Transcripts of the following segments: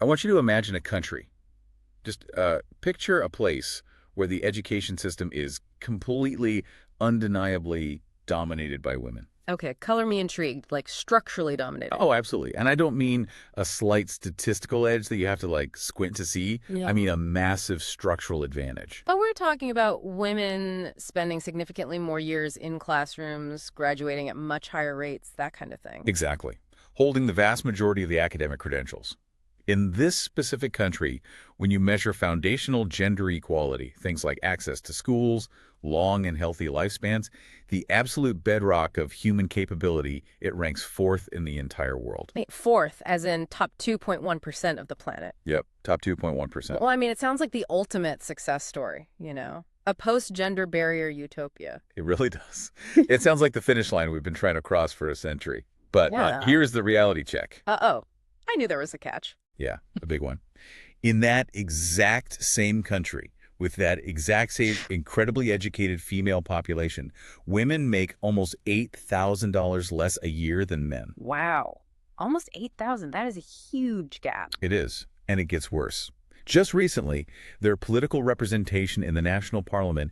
I want you to imagine a country. Just picture a place where the education system is completely, undeniably dominated by women. Okay, color me intrigued, like structurally dominated. Oh, absolutely. And I don't mean a slight statistical edge that you have to like squint to see. Yeah. I mean a massive structural advantage. But we're talking about women spending significantly more years in classrooms, graduating at much higher rates, that kind of thing. Exactly. Holding the vast majority of the academic credentials. In this specific country, when you measure foundational gender equality, things like access to schools, long and healthy lifespans, the absolute bedrock of human capability, it ranks fourth in the entire world. Wait, fourth, as in top 2.1% of the planet. Yep, top 2.1%. Well, I mean, it sounds like the ultimate success story, A post-gender barrier utopia. It really does. It sounds like the finish line we've been trying to cross for a century. But Yeah. here's the reality check. Uh-oh. I knew there was a catch. Yeah, a big one. In that exact same country, with that exact same incredibly educated female population, women make almost $8,000 less a year than men. Wow. Almost 8,000. That is a huge gap. It is, and it gets worse. Just recently, their political representation in the national parliament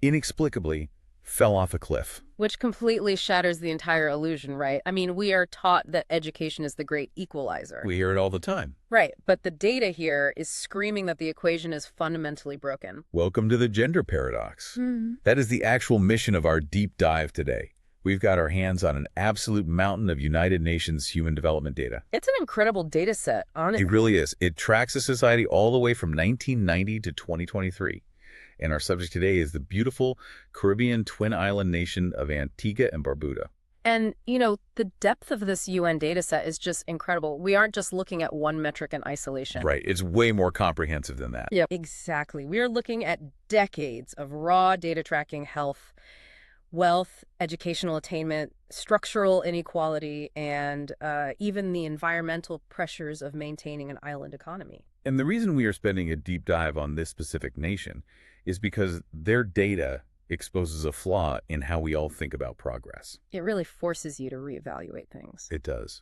inexplicably fell off a cliff. Which completely shatters the entire illusion, right? I mean, we are taught that education is the great equalizer. We hear it all the time. Right, but the data here is screaming that the equation is fundamentally broken. Welcome to the gender paradox. That is the actual mission of our deep dive today. We've got our hands on an absolute mountain of United Nations human development data. It's an incredible data set, honestly. It really is. It tracks a society all the way from 1990 to 2023. And our subject today is the beautiful Caribbean twin island nation of Antigua and Barbuda. And, the depth of this UN data set is just incredible. We aren't just looking at one metric in isolation. Right. It's way more comprehensive than that. Yeah, exactly. We are looking at decades of raw data tracking health, wealth, educational attainment, structural inequality, and even the environmental pressures of maintaining an island economy. And the reason we are spending a deep dive on this specific nation is because their data exposes a flaw in how we all think about progress. It really forces you to reevaluate things. It does.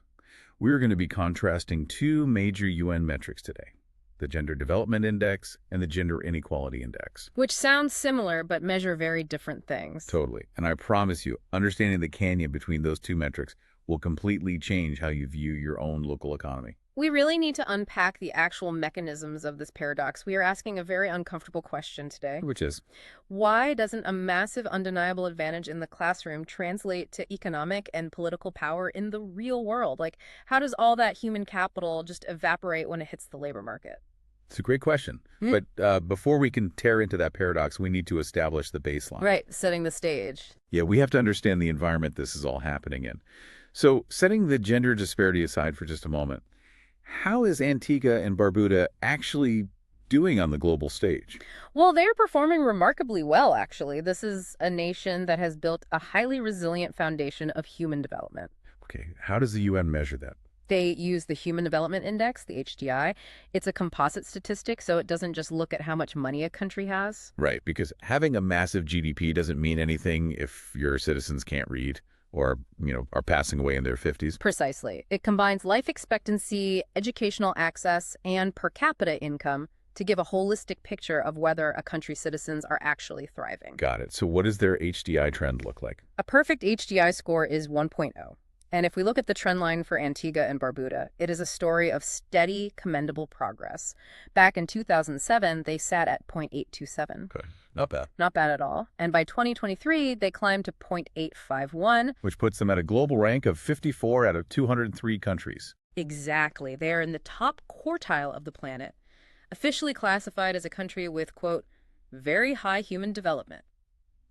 We're going to be contrasting two major UN metrics today, the Gender Development Index and the Gender Inequality Index. Which sounds similar, but measure very different things. Totally. And I promise you, understanding the canyon between those two metrics will completely change how you view your own local economy. We really need to unpack the actual mechanisms of this paradox. We are asking a very uncomfortable question today. Which is? Why doesn't a massive undeniable advantage in the classroom translate to economic and political power in the real world? Like, how does all that human capital just evaporate when it hits the labor market? It's a great question. But before we can tear into that paradox, we need to establish the baseline. Right, setting the stage. Yeah, we have to understand the environment this is all happening in. So setting the gender disparity aside for just a moment, how is Antigua and Barbuda actually doing on the global stage? Well, they're performing remarkably well, actually. This is a nation that has built a highly resilient foundation of human development. Okay, how does the UN measure that? They use the Human Development Index, the HDI. It's a composite statistic, so it doesn't just look at how much money a country has. Right, because having a massive GDP doesn't mean anything if your citizens can't read or, are passing away in their 50s. Precisely. It combines life expectancy, educational access, and per capita income to give a holistic picture of whether a country's citizens are actually thriving. Got it. So what does their HDI trend look like? A perfect HDI score is 1.0. And if we look at the trend line for Antigua and Barbuda, it is a story of steady, commendable progress. Back in 2007, they sat at 0.827. Okay, not bad. Not bad at all. And by 2023, they climbed to 0.851. Which puts them at a global rank of 54 out of 203 countries. Exactly. They are in the top quartile of the planet, officially classified as a country with, quote, very high human development.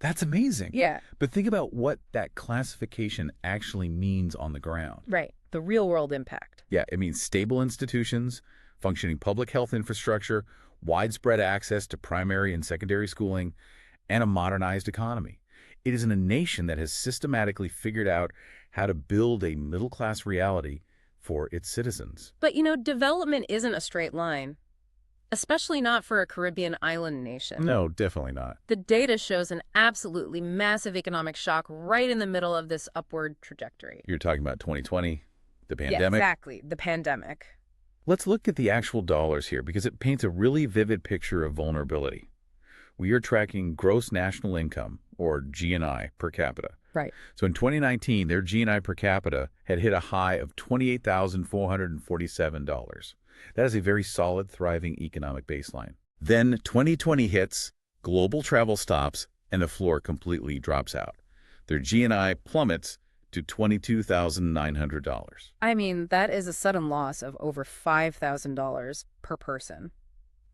That's amazing. Yeah. But think about what that classification actually means on the ground. Right. The real world impact. Yeah, it means stable institutions, functioning public health infrastructure, widespread access to primary and secondary schooling, and a modernized economy. It is in a nation that has systematically figured out how to build a middle-class reality for its citizens. But, development isn't a straight line. Especially not for a Caribbean island nation. No, definitely not. The data shows an absolutely massive economic shock right in the middle of this upward trajectory. You're talking about 2020, the pandemic? Yeah, exactly. The pandemic. Let's look at the actual dollars here because it paints a really vivid picture of vulnerability. We are tracking gross national income, or GNI, per capita. Right. So in 2019, their GNI per capita had hit a high of $28,447. That is a very solid, thriving economic baseline. Then 2020 hits, global travel stops, and the floor completely drops out. Their GNI plummets to $22,900. I mean, that is a sudden loss of over $5,000 per person,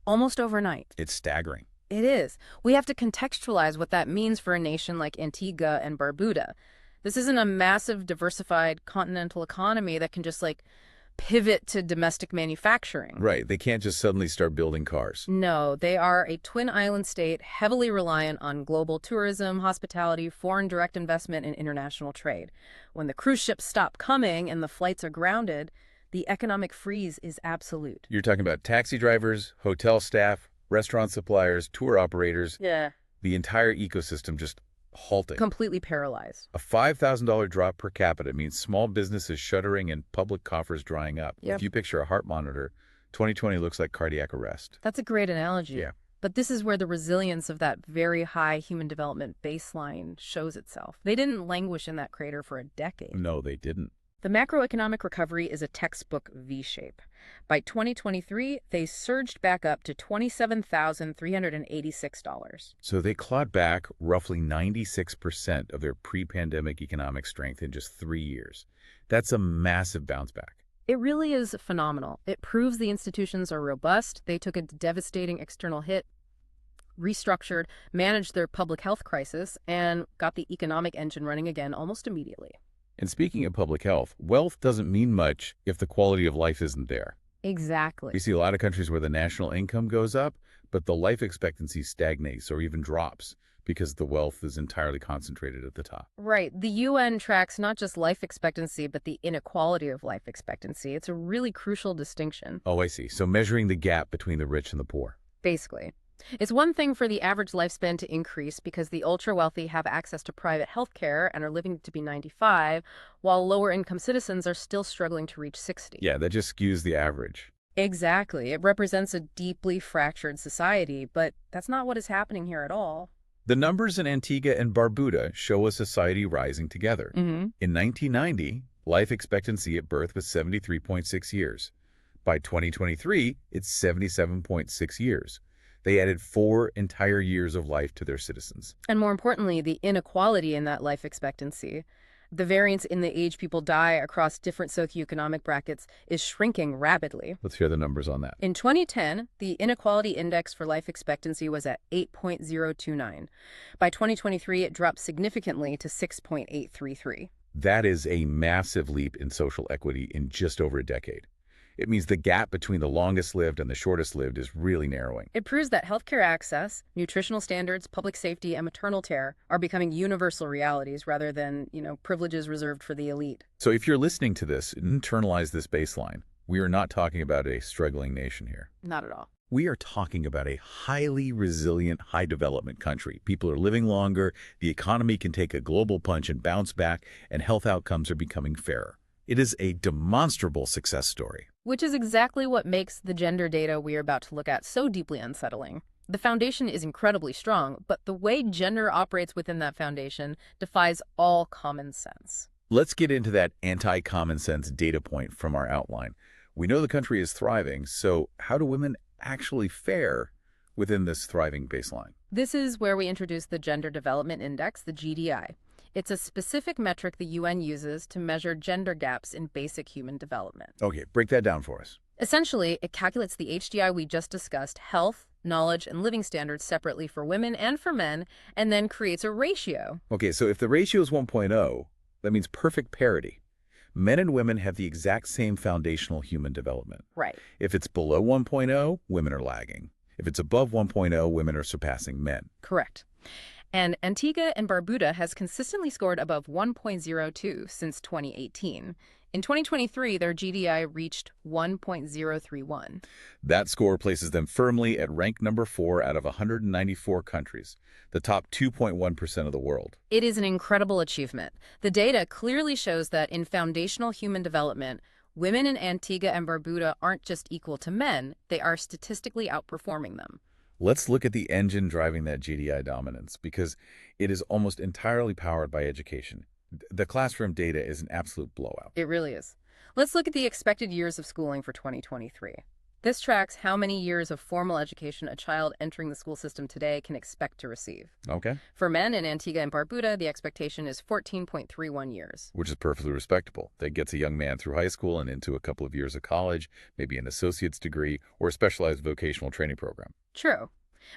almost overnight. It's staggering. It is. We have to contextualize what that means for a nation like Antigua and Barbuda. This isn't a massive, diversified continental economy that can just, pivot to domestic manufacturing. Right. They can't just suddenly start building cars. No, they are a twin island state heavily reliant on global tourism, hospitality, foreign direct investment, and international trade. When the cruise ships stop coming and the flights are grounded, the economic freeze is absolute. You're talking about taxi drivers, hotel staff, restaurant suppliers, tour operators. Yeah. The entire ecosystem just halting. Completely paralyzed. A $5,000 drop per capita means small businesses shuttering and public coffers drying up. Yep. If you picture a heart monitor, 2020 looks like cardiac arrest. That's a great analogy. Yeah. But this is where the resilience of that very high human development baseline shows itself. They didn't languish in that crater for a decade. No, they didn't. The macroeconomic recovery is a textbook V-shape. By 2023, they surged back up to $27,386. So they clawed back roughly 96% of their pre-pandemic economic strength in just 3 years. That's a massive bounce back. It really is phenomenal. It proves the institutions are robust. They took a devastating external hit, restructured, managed their public health crisis, and got the economic engine running again almost immediately. And speaking of public health, wealth doesn't mean much if the quality of life isn't there. Exactly. We see a lot of countries where the national income goes up, but the life expectancy stagnates or even drops because the wealth is entirely concentrated at the top. Right. The UN tracks not just life expectancy, but the inequality of life expectancy. It's a really crucial distinction. Oh, I see. So measuring the gap between the rich and the poor. Basically. It's one thing for the average lifespan to increase because the ultra-wealthy have access to private health care and are living to be 95, while lower-income citizens are still struggling to reach 60. Yeah, that just skews the average. Exactly. It represents a deeply fractured society, but that's not what is happening here at all. The numbers in Antigua and Barbuda show a society rising together. Mm-hmm. In 1990, life expectancy at birth was 73.6 years. By 2023, it's 77.6 years. They added 4 entire years of life to their citizens. And more importantly, the inequality in that life expectancy, the variance in the age people die across different socioeconomic brackets is shrinking rapidly. Let's hear the numbers on that. In 2010, the inequality index for life expectancy was at 8.029. By 2023, it dropped significantly to 6.833. That is a massive leap in social equity in just over a decade. It means the gap between the longest lived and the shortest lived is really narrowing. It proves that healthcare access, nutritional standards, public safety, and maternal care are becoming universal realities rather than, privileges reserved for the elite. So if you're listening to this, internalize this baseline. We are not talking about a struggling nation here. Not at all. We are talking about a highly resilient, high-development country. People are living longer, the economy can take a global punch and bounce back, and health outcomes are becoming fairer. It is a demonstrable success story. Which is exactly what makes the gender data we are about to look at so deeply unsettling. The foundation is incredibly strong, but the way gender operates within that foundation defies all common sense. Let's get into that anti-common sense data point from our outline. We know the country is thriving, so how do women actually fare within this thriving baseline? This is where we introduce the Gender Development Index, the GDI. It's a specific metric the UN uses to measure gender gaps in basic human development. Okay, break that down for us. Essentially, it calculates the HDI we just discussed, health, knowledge, and living standards separately for women and for men, and then creates a ratio. Okay, so if the ratio is 1.0, that means perfect parity. Men and women have the exact same foundational human development. Right. If it's below 1.0, women are lagging. If it's above 1.0, women are surpassing men. Correct. And Antigua and Barbuda has consistently scored above 1.02 since 2018. In 2023, their GDI reached 1.031. That score places them firmly at rank number 4 out of 194 countries, the top 2.1% of the world. It is an incredible achievement. The data clearly shows that in foundational human development, Women in Antigua and Barbuda aren't just equal to men, they are statistically outperforming them. Let's look at the engine driving that GDI dominance, because it is almost entirely powered by education. The classroom data is an absolute blowout. It really is. Let's look at the expected years of schooling for 2023. This tracks how many years of formal education a child entering the school system today can expect to receive. Okay. For men in Antigua and Barbuda, the expectation is 14.31 years. Which is perfectly respectable. That gets a young man through high school and into a couple of years of college, maybe an associate's degree or a specialized vocational training program. True.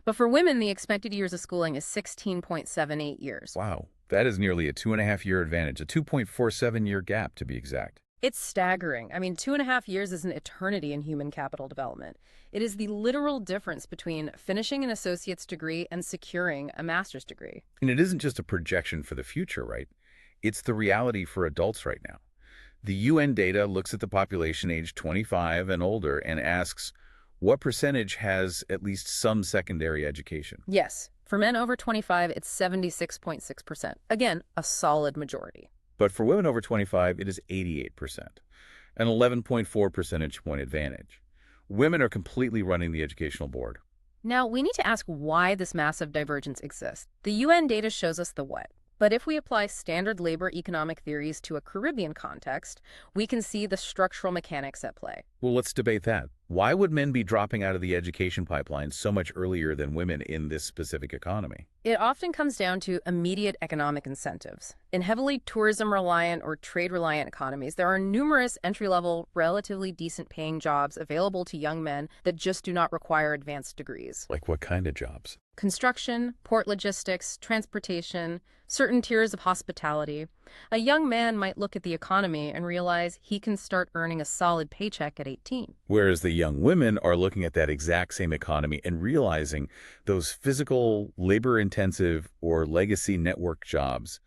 But for women, the expected years of schooling is 16.78 years. Wow. That is nearly a 2.5-year advantage, a 2.47-year gap to be exact. It's staggering. I mean, 2.5 years is an eternity in human capital development. It is the literal difference between finishing an associate's degree and securing a master's degree. And it isn't just a projection for the future, right? It's the reality for adults right now. The UN data looks at the population aged 25 and older and asks, what percentage has at least some secondary education? Yes, for men over 25, it's 76.6%. Again, a solid majority. But for women over 25, it is 88%, an 11.4 percentage point advantage. Women are completely running the educational board. Now, we need to ask why this massive divergence exists. The UN data shows us the what. But if we apply standard labor economic theories to a Caribbean context, we can see the structural mechanics at play. Well, let's debate that. Why would men be dropping out of the education pipeline so much earlier than women in this specific economy? It often comes down to immediate economic incentives. In heavily tourism-reliant or trade-reliant economies, there are numerous entry-level, relatively decent-paying jobs available to young men that just do not require advanced degrees. Like what kind of jobs? Construction, port logistics, transportation, certain tiers of hospitality. A young man might look at the economy and realize he can start earning a solid paycheck at 18. Whereas the young women are looking at that exact same economy and realizing those physical, labor-intensive, or legacy network jobs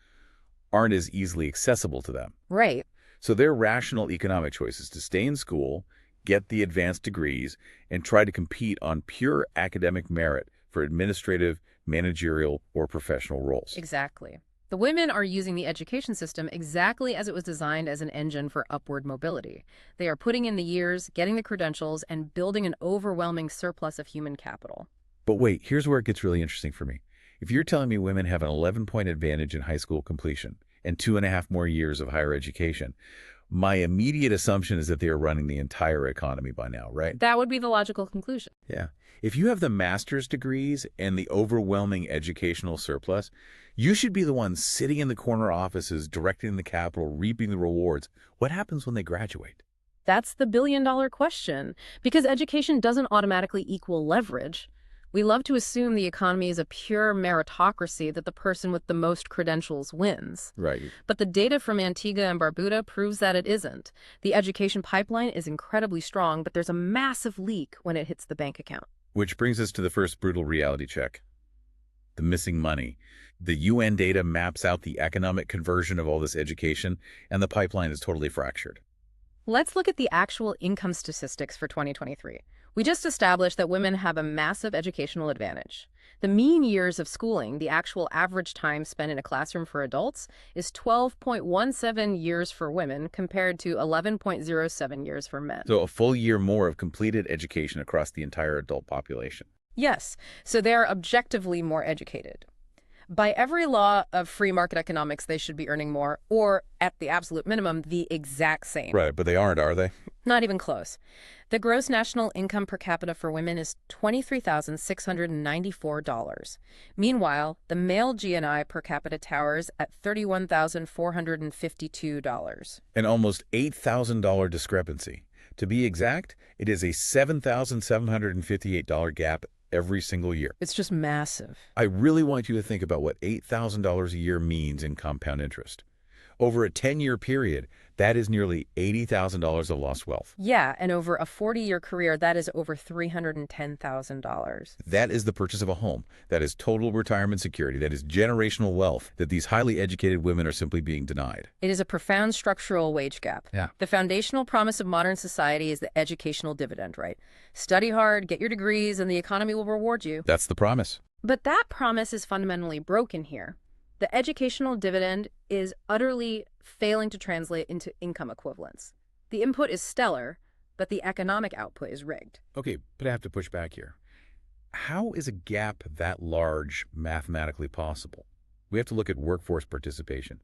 aren't as easily accessible to them. Right. So their rational economic choice is to stay in school, get the advanced degrees, and try to compete on pure academic merit for administrative, managerial, or professional roles. Exactly. The women are using the education system exactly as it was designed as an engine for upward mobility. They are putting in the years, getting the credentials, and building an overwhelming surplus of human capital. But wait, here's where it gets really interesting for me. If you're telling me women have an 11-point advantage in high school completion and 2.5 more years of higher education, my immediate assumption is that they are running the entire economy by now, right? That would be the logical conclusion. Yeah. If you have the master's degrees and the overwhelming educational surplus, you should be the ones sitting in the corner offices, directing the capital, reaping the rewards. What happens when they graduate? That's the billion-dollar question, because education doesn't automatically equal leverage. We love to assume the economy is a pure meritocracy that the person with the most credentials wins. Right. But the data from Antigua and Barbuda proves that it isn't. The education pipeline is incredibly strong, but there's a massive leak when it hits the bank account. Which brings us to the first brutal reality check. The missing money. The UN data maps out the economic conversion of all this education, and the pipeline is totally fractured. Let's look at the actual income statistics for 2023. We just established that women have a massive educational advantage. The mean years of schooling, the actual average time spent in a classroom for adults, is 12.17 years for women compared to 11.07 years for men. So a full year more of completed education across the entire adult population. Yes, so they're objectively more educated. By every law of free market economics, they should be earning more, or at the absolute minimum, the exact same. Right, but they aren't, are they? Not even close. The gross national income per capita for women is $23,694. Meanwhile, the male GNI per capita towers at $31,452. An almost $8,000 discrepancy. To be exact, it is a $7,758 gap every single year. It's just massive. I really want you to think about what $8,000 a year means in compound interest. Over a 10-year period, that is nearly $80,000 of lost wealth. Yeah, and over a 40-year career, that is over $310,000. That is the purchase of a home. That is total retirement security. That is generational wealth that these highly educated women are simply being denied. It is a profound structural wage gap. Yeah. The foundational promise of modern society is the educational dividend, right? Study hard, get your degrees, and the economy will reward you. That's the promise. But that promise is fundamentally broken here. The educational dividend is utterly failing to translate into income equivalence. The input is stellar, but the economic output is rigged. Okay, but I have to push back here. How is a gap that large mathematically possible? We have to look at workforce participation.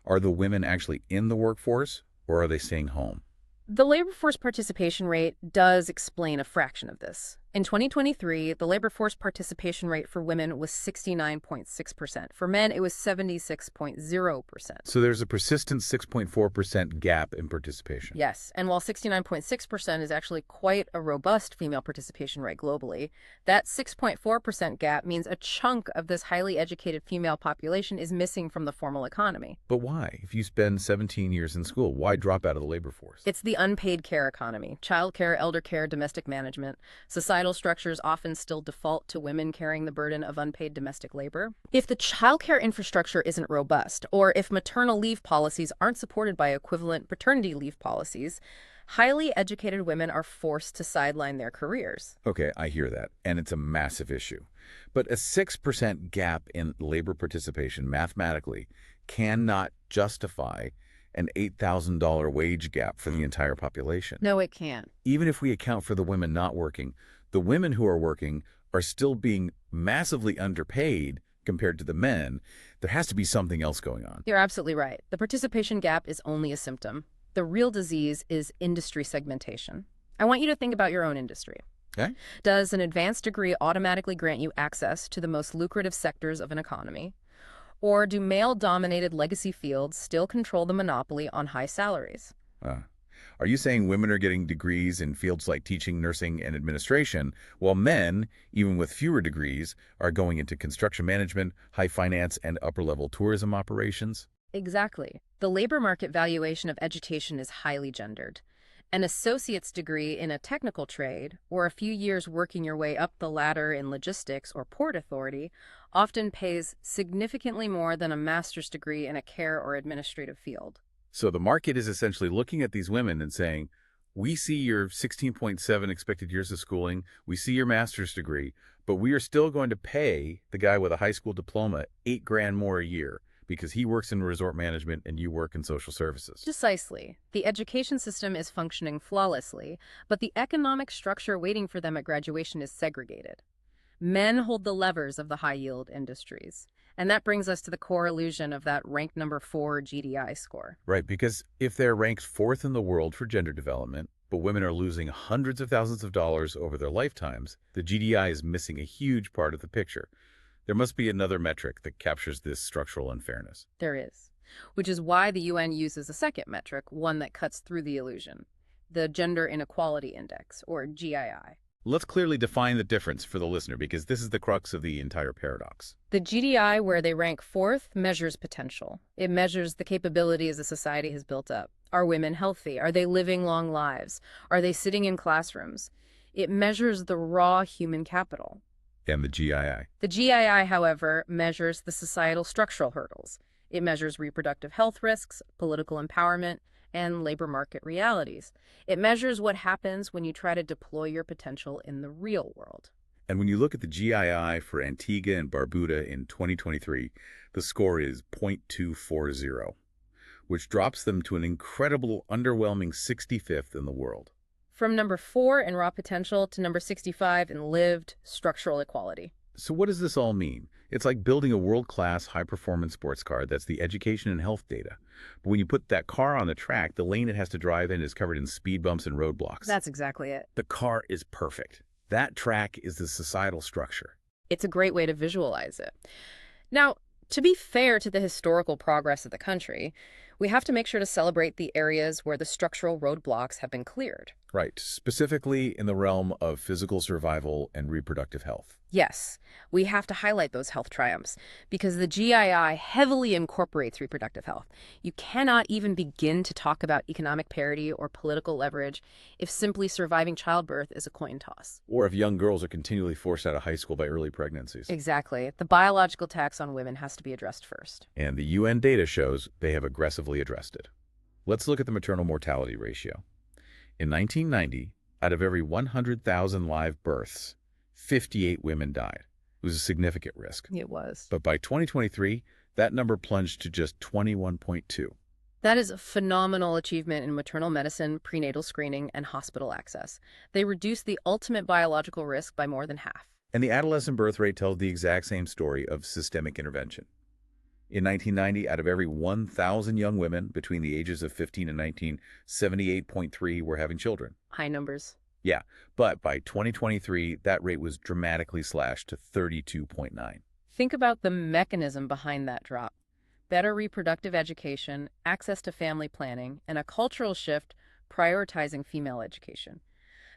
Are the women actually in the workforce, or are they staying home? The labor force participation rate does explain a fraction of this. In 2023, the labor force participation rate for women was 69.6%. For men, it was 76.0%. So there's a persistent 6.4% gap in participation. Yes, and while 69.6% is actually quite a robust female participation rate globally, that 6.4% gap means a chunk of this highly educated female population is missing from the formal economy. But why? If you spend 17 years in school, why drop out of the labor force? It's the unpaid care economy: childcare, elder care, domestic management. Societal structures often still default to women carrying the burden of unpaid domestic labor. If the childcare infrastructure isn't robust, or if maternal leave policies aren't supported by equivalent paternity leave policies, highly educated women are forced to sideline their careers. Okay, I hear that, and it's a massive issue. But a 6% gap in labor participation mathematically cannot justify an $8,000 wage gap for the entire population. No, it can't. Even if we account for the women not working, the women who are working are still being massively underpaid compared to the men. There has to be something else going on. You're absolutely right. The participation gap is only a symptom. The real disease is industry segmentation. I want you to think about your own industry. Okay? Does an advanced degree automatically grant you access to the most lucrative sectors of an economy? Or do male-dominated legacy fields still control the monopoly on high salaries? Are you saying women are getting degrees in fields like teaching, nursing, and administration, while men, even with fewer degrees, are going into construction management, high finance, and upper-level tourism operations? Exactly. The labor market valuation of education is highly gendered. An associate's degree in a technical trade, or a few years working your way up the ladder in logistics or port authority, often pays significantly more than a master's degree in a care or administrative field. So the market is essentially looking at these women and saying, we see your 16.7 expected years of schooling, we see your master's degree, but we are still going to pay the guy with a high school diploma $8,000 more a year because he works in resort management and you work in social services. Precisely. The education system is functioning flawlessly, but the economic structure waiting for them at graduation is segregated. Men hold the levers of the high-yield industries. And that brings us to the core illusion of that ranked number 4 GDI score. Right, because if they're ranked 4th in the world for gender development, but women are losing hundreds of thousands of dollars over their lifetimes, the GDI is missing a huge part of the picture. There must be another metric that captures this structural unfairness. There is, which is why the UN uses a second metric, one that cuts through the illusion: the Gender Inequality Index, or GII. Let's clearly define the difference for the listener, because this is the crux of the entire paradox. The GDI, where they rank 4th, measures potential. It measures the capabilities a society has built up. Are women healthy? Are they living long lives? Are they sitting in classrooms? It measures the raw human capital. And the GII. The GII, however, measures the societal structural hurdles. It measures reproductive health risks, political empowerment, and labor market realities. It measures what happens when you try to deploy your potential in the real world. And when you look at the GII for Antigua and Barbuda in 2023, the score is 0.240, which drops them to an incredible, underwhelming 65th in the world. From number 4 in raw potential to number 65 in lived structural equality. So what does this all mean? It's like building a world-class, high-performance sports car that's the education and health data. But when you put that car on the track, the lane it has to drive in is covered in speed bumps and roadblocks. That's exactly it. The car is perfect. That track is the societal structure. It's a great way to visualize it. Now, to be fair to the historical progress of the country, we have to make sure to celebrate the areas where the structural roadblocks have been cleared. Right, specifically in the realm of physical survival and reproductive health. Yes, we have to highlight those health triumphs because the GII heavily incorporates reproductive health. You cannot even begin to talk about economic parity or political leverage if simply surviving childbirth is a coin toss. Or if young girls are continually forced out of high school by early pregnancies. Exactly. The biological tax on women has to be addressed first. And the UN data shows they have aggressively addressed it. Let's look at the maternal mortality ratio. In 1990, out of every 100,000 live births, 58 women died. It was a significant risk. It was. But by 2023, that number plunged to just 21.2. That is a phenomenal achievement in maternal medicine, prenatal screening, and hospital access. They reduce the ultimate biological risk by more than half. And the adolescent birth rate tells the exact same story of systemic intervention. In 1990, out of every 1,000 young women between the ages of 15 and 19, 78.3 were having children. High numbers. Yeah, but by 2023, that rate was dramatically slashed to 32.9. Think about the mechanism behind that drop. Better reproductive education, access to family planning, and a cultural shift prioritizing female education.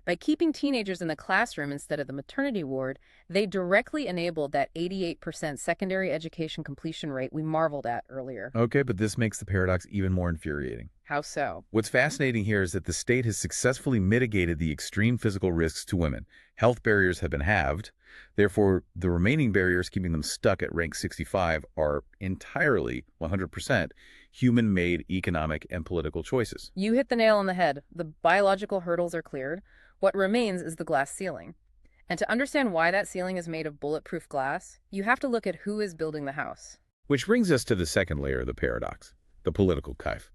By keeping teenagers in the classroom instead of the maternity ward, they directly enabled that 88% secondary education completion rate we marveled at earlier. Okay, but this makes the paradox even more infuriating. How so? What's fascinating here is that the state has successfully mitigated the extreme physical risks to women. Health barriers have been halved. Therefore, the remaining barriers keeping them stuck at rank 65 are entirely, 100%, human-made economic and political choices. You hit the nail on the head. The biological hurdles are cleared. What remains is the glass ceiling. And to understand why that ceiling is made of bulletproof glass, you have to look at who is building the house. Which brings us to the second layer of the paradox, the political knife.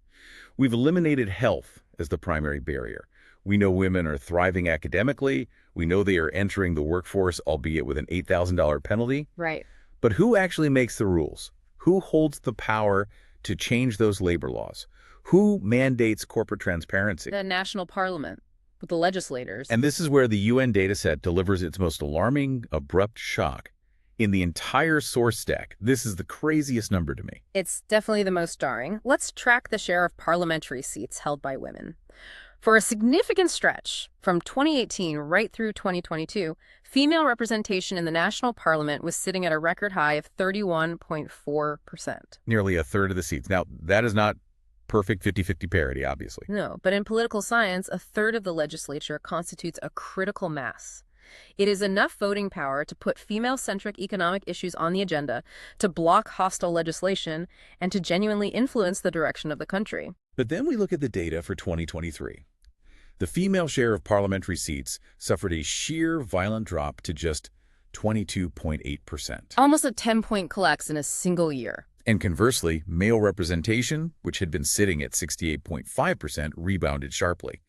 We've eliminated health as the primary barrier. We know women are thriving academically. We know they are entering the workforce, albeit with an $8,000 penalty. Right. But who actually makes the rules? Who holds the power to change those labor laws? Who mandates corporate transparency? The national parliament, with the legislators. And this is where the UN dataset delivers its most alarming, abrupt shock. In the entire source stack, this is the craziest number to me. It's definitely the most jarring. Let's track the share of parliamentary seats held by women. For a significant stretch, from 2018 right through 2022, female representation in the national parliament was sitting at a record high of 31.4%. Nearly a third of the seats. Now, that is not perfect 50-50 parity, obviously. No, but in political science, a third of the legislature constitutes a critical mass. It is enough voting power to put female-centric economic issues on the agenda, to block hostile legislation, and to genuinely influence the direction of the country. But then we look at the data for 2023. The female share of parliamentary seats suffered a sheer violent drop to just 22.8%. Almost a 10-point collapse in a single year. And conversely, male representation, which had been sitting at 68.5%, rebounded sharply.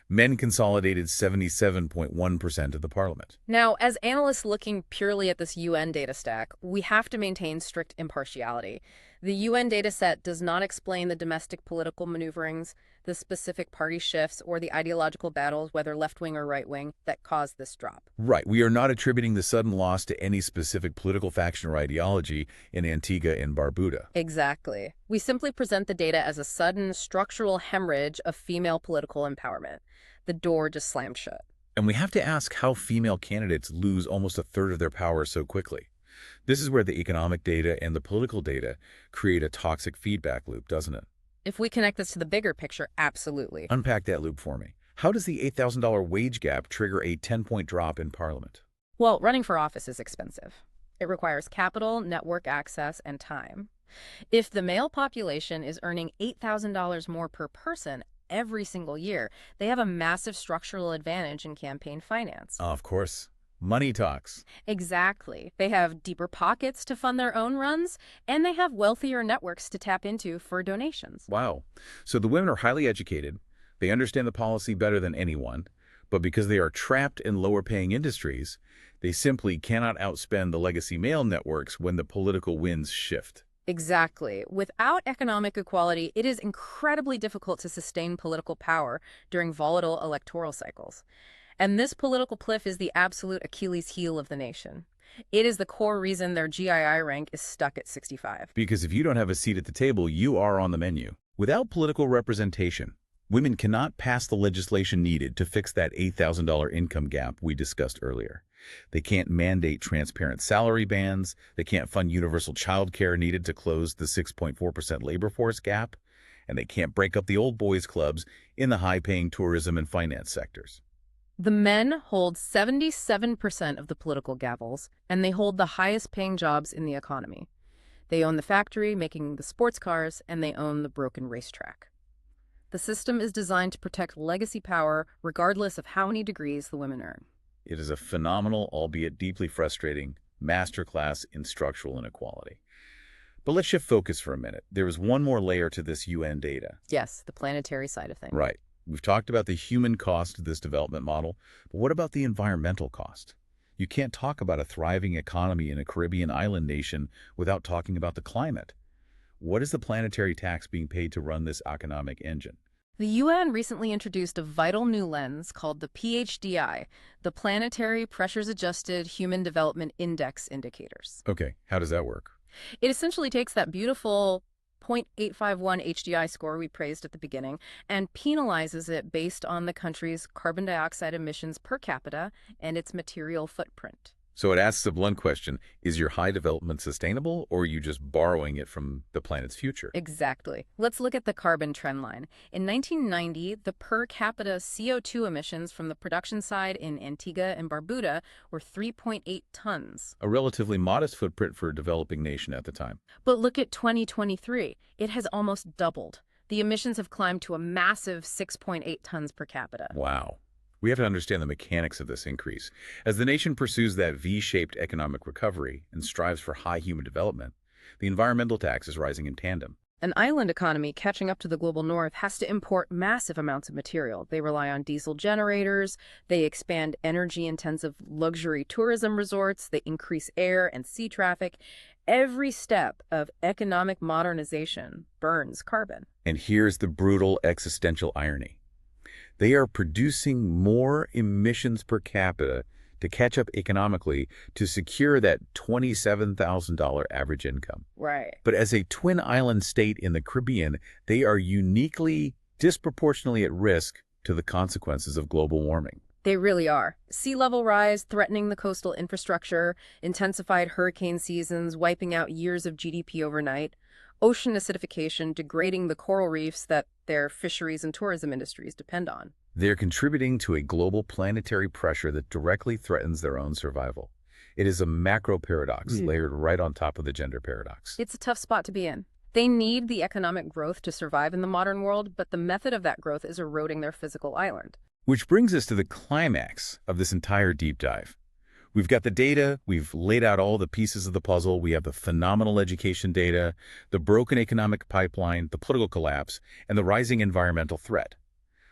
Men consolidated 77.1% of the parliament. Now, as analysts looking purely at this UN data stack, we have to maintain strict impartiality. The UN data set does not explain the domestic political maneuverings, the specific party shifts, or the ideological battles, whether left-wing or right-wing, that caused this drop. Right. We are not attributing the sudden loss to any specific political faction or ideology in Antigua and Barbuda. Exactly. We simply present the data as a sudden structural hemorrhage of female political empowerment. The door just slammed shut. And we have to ask how female candidates lose almost a third of their power so quickly. This is where the economic data and the political data create a toxic feedback loop, doesn't it? If we connect this to the bigger picture, absolutely. Unpack that loop for me. How does the $8,000 wage gap trigger a 10-point drop in Parliament? Well, running for office is expensive. It requires capital, network access, and time. If the male population is earning $8,000 more per person every single year, they have a massive structural advantage in campaign finance. Of course. Money talks. Exactly. They have deeper pockets to fund their own runs, and they have wealthier networks to tap into for donations. Wow. So the women are highly educated. They understand the policy better than anyone. But because they are trapped in lower-paying industries, they simply cannot outspend the legacy male networks when the political winds shift. Exactly. Without economic equality, it is incredibly difficult to sustain political power during volatile electoral cycles. And this political cliff is the absolute Achilles heel of the nation. It is the core reason their GII rank is stuck at 65. Because if you don't have a seat at the table, you are on the menu. Without political representation, women cannot pass the legislation needed to fix that $8,000 income gap we discussed earlier. They can't mandate transparent salary bands. They can't fund universal child care needed to close the 6.4% labor force gap. And they can't break up the old boys clubs in the high-paying tourism and finance sectors. The men hold 77% of the political gavels, and they hold the highest paying jobs in the economy. They own the factory making the sports cars, and they own the broken racetrack. The system is designed to protect legacy power regardless of how many degrees the women earn. It is a phenomenal, albeit deeply frustrating, masterclass in structural inequality. But let's shift focus for a minute. There is one more layer to this UN data. Yes, the planetary side of things. Right. We've talked about the human cost of this development model, but what about the environmental cost? You can't talk about a thriving economy in a Caribbean island nation without talking about the climate. What is the planetary tax being paid to run this economic engine? The UN recently introduced a vital new lens called the PHDI, the Planetary Pressures Adjusted Human Development Index indicators. Okay, how does that work? It essentially takes that beautiful 0.851 HDI score we praised at the beginning and penalizes it based on the country's carbon dioxide emissions per capita and its material footprint. So it asks a blunt question, is your high development sustainable, or are you just borrowing it from the planet's future? Exactly. Let's look at the carbon trend line. In 1990, the per capita CO2 emissions from the production side in Antigua and Barbuda were 3.8 tons. A relatively modest footprint for a developing nation at the time. But look at 2023. It has almost doubled. The emissions have climbed to a massive 6.8 tons per capita. Wow. We have to understand the mechanics of this increase. As the nation pursues that V-shaped economic recovery and strives for high human development, the environmental tax is rising in tandem. An island economy catching up to the global north has to import massive amounts of material. They rely on diesel generators, they expand energy-intensive luxury tourism resorts, they increase air and sea traffic. Every step of economic modernization burns carbon. And here's the brutal existential irony. They are producing more emissions per capita to catch up economically to secure that $27,000 average income. Right. But as a twin island state in the Caribbean, they are uniquely, disproportionately at risk to the consequences of global warming. They really are. Sea level rise threatening the coastal infrastructure, intensified hurricane seasons wiping out years of GDP overnight, ocean acidification degrading the coral reefs that their fisheries and tourism industries depend on. They're contributing to a global planetary pressure that directly threatens their own survival. It is a macro paradox layered right on top of the gender paradox. It's a tough spot to be in. They need the economic growth to survive in the modern world, but the method of that growth is eroding their physical island. Which brings us to the climax of this entire deep dive. We've got the data, we've laid out all the pieces of the puzzle, we have the phenomenal education data, the broken economic pipeline, the political collapse, and the rising environmental threat.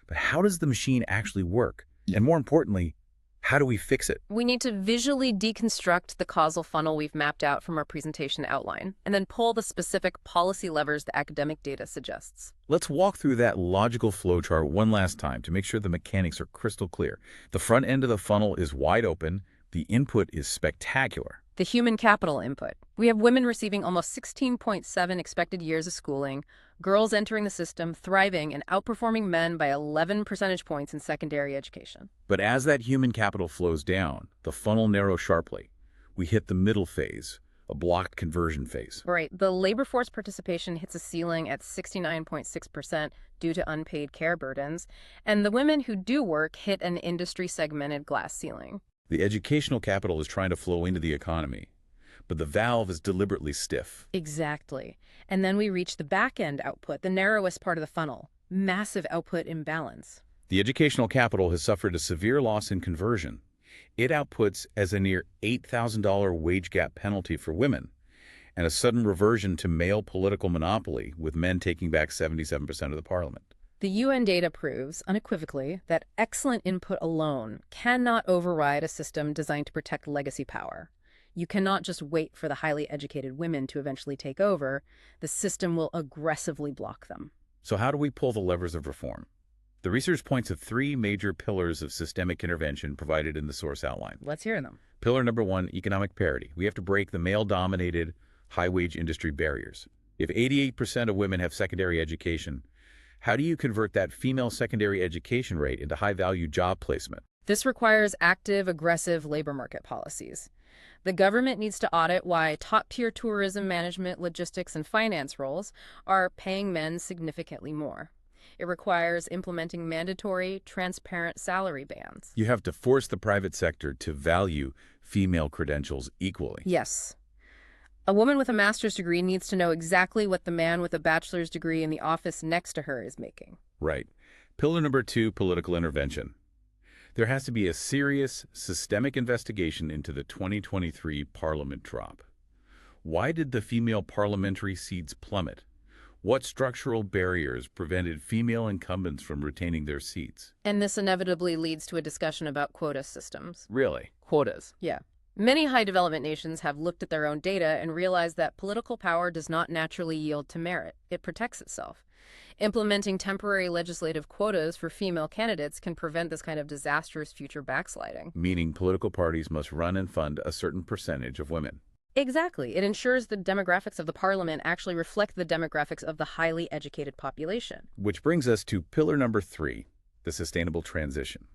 But how does the machine actually work? And more importantly, how do we fix it? We need to visually deconstruct the causal funnel we've mapped out from our presentation outline, and then pull the specific policy levers the academic data suggests. Let's walk through that logical flowchart one last time to make sure the mechanics are crystal clear. The front end of the funnel is wide open. The input is spectacular. The human capital input. We have women receiving almost 16.7 expected years of schooling, girls entering the system, thriving, and outperforming men by 11 percentage points in secondary education. But as that human capital flows down, the funnel narrows sharply. We hit the middle phase, a blocked conversion phase. Right. The labor force participation hits a ceiling at 69.6% due to unpaid care burdens, and the women who do work hit an industry-segmented glass ceiling. The educational capital is trying to flow into the economy, but the valve is deliberately stiff. Exactly. And then we reach the back-end output, the narrowest part of the funnel. Massive output imbalance. The educational capital has suffered a severe loss in conversion. It outputs as a near $8,000 wage gap penalty for women, and a sudden reversion to male political monopoly, with men taking back 77% of the parliament. The UN data proves, unequivocally, that excellent input alone cannot override a system designed to protect legacy power. You cannot just wait for the highly educated women to eventually take over. The system will aggressively block them. So how do we pull the levers of reform? The research points to three major pillars of systemic intervention provided in the source outline. Let's hear them. Pillar number one, economic parity. We have to break the male-dominated, high-wage industry barriers. If 88% of women have secondary education, how do you convert that female secondary education rate into high-value job placement? This requires active, aggressive labor market policies. The government needs to audit why top-tier tourism management, logistics, and finance roles are paying men significantly more. It requires implementing mandatory, transparent salary bands. You have to force the private sector to value female credentials equally. Yes. A woman with a master's degree needs to know exactly what the man with a bachelor's degree in the office next to her is making. Right. Pillar number two, political intervention. There has to be a serious, systemic investigation into the 2023 Parliament drop. Why did the female parliamentary seats plummet? What structural barriers prevented female incumbents from retaining their seats? And this inevitably leads to a discussion about quota systems. Really? Quotas. Yeah. Many high development nations have looked at their own data and realized that political power does not naturally yield to merit. It protects itself. Implementing temporary legislative quotas for female candidates can prevent this kind of disastrous future backsliding. Meaning political parties must run and fund a certain percentage of women. Exactly. It ensures the demographics of the parliament actually reflect the demographics of the highly educated population. Which brings us to pillar number 3, the sustainable transition.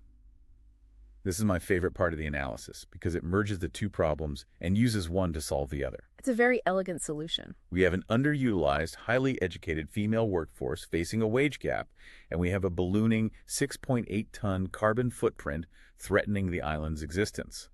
This is my favorite part of the analysis because it merges the two problems and uses one to solve the other. It's a very elegant solution. We have an underutilized, highly educated female workforce facing a wage gap, and we have a ballooning 6.8-ton carbon footprint threatening the island's existence.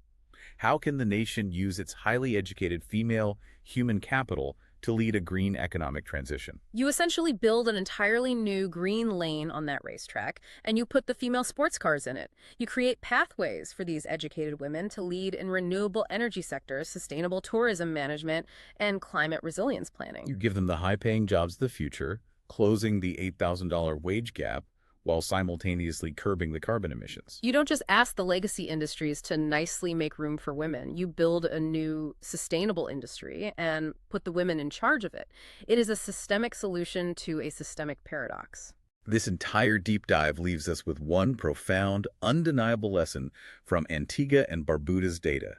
How can the nation use its highly educated female human capital to lead a green economic transition? You essentially build an entirely new green lane on that racetrack, and you put the female sports cars in it. You create pathways for these educated women to lead in renewable energy sectors, sustainable tourism management, and climate resilience planning. You give them the high-paying jobs of the future, closing the $8,000 wage gap, while simultaneously curbing the carbon emissions. You don't just ask the legacy industries to nicely make room for women. You build a new sustainable industry and put the women in charge of it. It is a systemic solution to a systemic paradox. This entire deep dive leaves us with one profound, undeniable lesson from Antigua and Barbuda's data.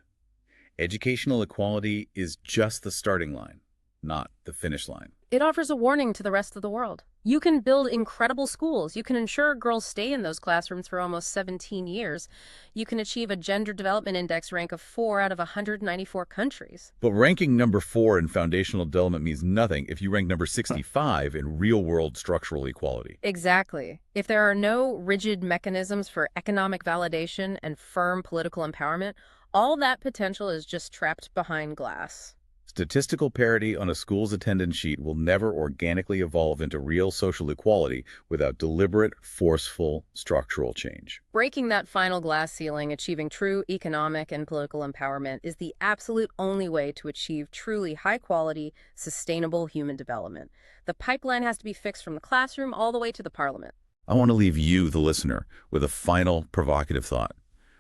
Educational equality is just the starting line, not the finish line. It offers a warning to the rest of the world. You can build incredible schools. You can ensure girls stay in those classrooms for almost 17 years. You can achieve a gender development index rank of 4 out of 194 countries. But ranking number 4 in foundational development means nothing if you rank number 65 in real-world structural equality. Exactly. If there are no rigid mechanisms for economic validation and firm political empowerment, all that potential is just trapped behind glass. Statistical parity on a school's attendance sheet will never organically evolve into real social equality without deliberate, forceful, structural change. Breaking that final glass ceiling, achieving true economic and political empowerment is the absolute only way to achieve truly high-quality, sustainable human development. The pipeline has to be fixed from the classroom all the way to the parliament. I want to leave you, the listener, with a final provocative thought.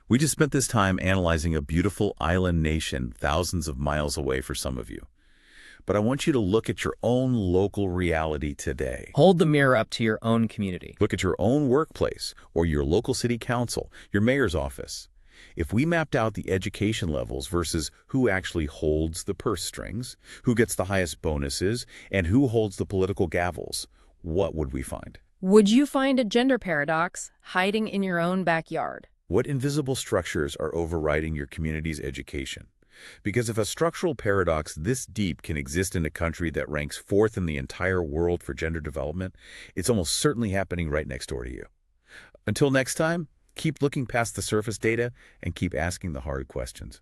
We just spent this time analyzing a beautiful island nation thousands of miles away for some of you. But I want you to look at your own local reality today. Hold the mirror up to your own community. Look at your own workplace or your local city council, your mayor's office. If we mapped out the education levels versus who actually holds the purse strings, who gets the highest bonuses, and who holds the political gavels, what would we find? Would you find a gender paradox hiding in your own backyard? What invisible structures are overriding your community's education? Because if a structural paradox this deep can exist in a country that ranks 4th in the entire world for gender development, it's almost certainly happening right next door to you. Until next time, keep looking past the surface data and keep asking the hard questions.